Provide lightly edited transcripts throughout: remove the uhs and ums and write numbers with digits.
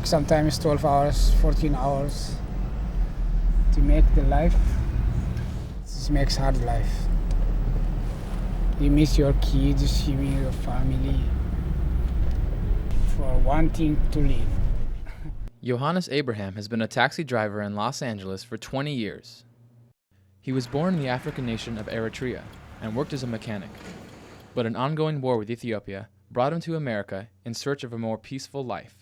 Work sometimes 12 hours, 14 hours to make the life. This makes hard life. You miss your kids, you miss your family for wanting to live. Johannes Abraham has been a taxi driver in Los Angeles for 20 years. He was born in the African nation of Eritrea and worked as a mechanic. But an ongoing war with Ethiopia brought him to America in search of a more peaceful life.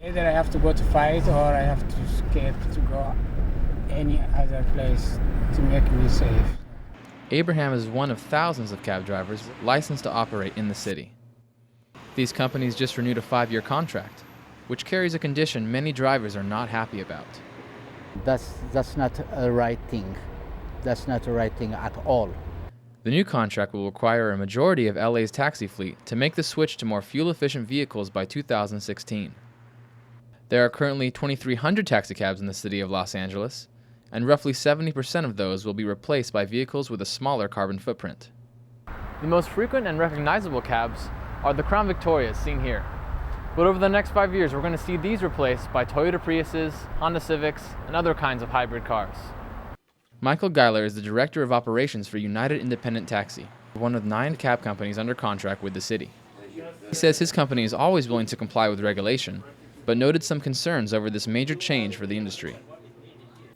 Either I have to go to fight or I have to escape to go any other place to make me safe. Abraham is one of thousands of cab drivers licensed to operate in the city. These companies just renewed a 5-year contract, which carries a condition many drivers are not happy about. That's not a right thing. That's not the right thing at all. The new contract will require a majority of LA's taxi fleet to make the switch to more fuel-efficient vehicles by 2016. There are currently 2,300 taxicabs in the city of Los Angeles, and roughly 70% of those will be replaced by vehicles with a smaller carbon footprint. The most frequent and recognizable cabs are the Crown Victorias seen here. But over the next 5 years, we're going to see these replaced by Toyota Priuses, Honda Civics, and other kinds of hybrid cars. Michael Geiler is the Director of Operations for United Independent Taxi, one of 9 cab companies under contract with the city. He says his company is always willing to comply with regulation, but noted some concerns over this major change for the industry.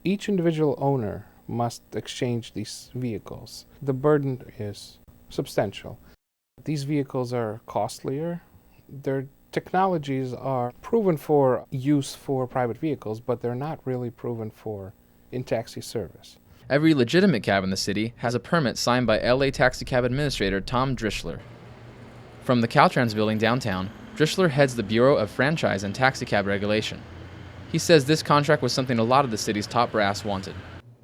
Each individual owner must exchange these vehicles. The burden is substantial. These vehicles are costlier. Their technologies are proven for use for private vehicles, but they're not really proven for in taxi service. Every legitimate cab in the city has a permit signed by LA Taxi Cab Administrator Tom Drischler. From the Caltrans building downtown, Drischler heads the Bureau of Franchise and Taxicab Regulation. He says this contract was something a lot of the city's top brass wanted.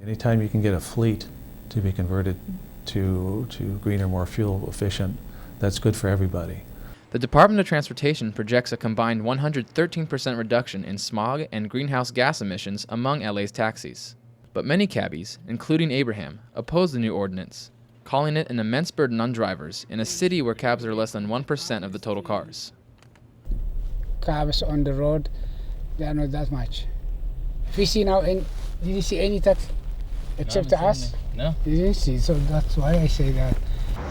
Anytime you can get a fleet to be converted to greener, more fuel efficient, that's good for everybody. The Department of Transportation projects a combined 113% reduction in smog and greenhouse gas emissions among LA's taxis. But many cabbies, including Abraham, oppose the new ordinance, calling it an immense burden on drivers in a city where cabs are less than 1% of the total cars. Cabs on the road, they are not that much. If you see now, did you see any taxi except us? No. You didn't see, so that's why I say that.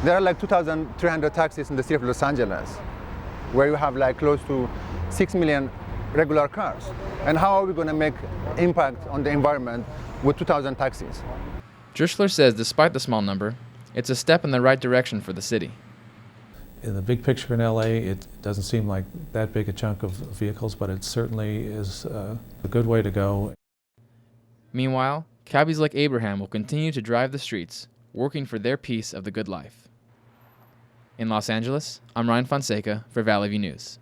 There are like 2,300 taxis in the city of Los Angeles, where you have like close to 6 million regular cars. And how are we going to make impact on the environment with 2,000 taxis? Drischler says despite the small number, it's a step in the right direction for the city. In the big picture in LA, it doesn't seem like that big a chunk of vehicles, but it certainly is a good way to go. Meanwhile, cabbies like Abraham will continue to drive the streets, working for their piece of the good life. In Los Angeles, I'm Ryan Fonseca for Valley View News.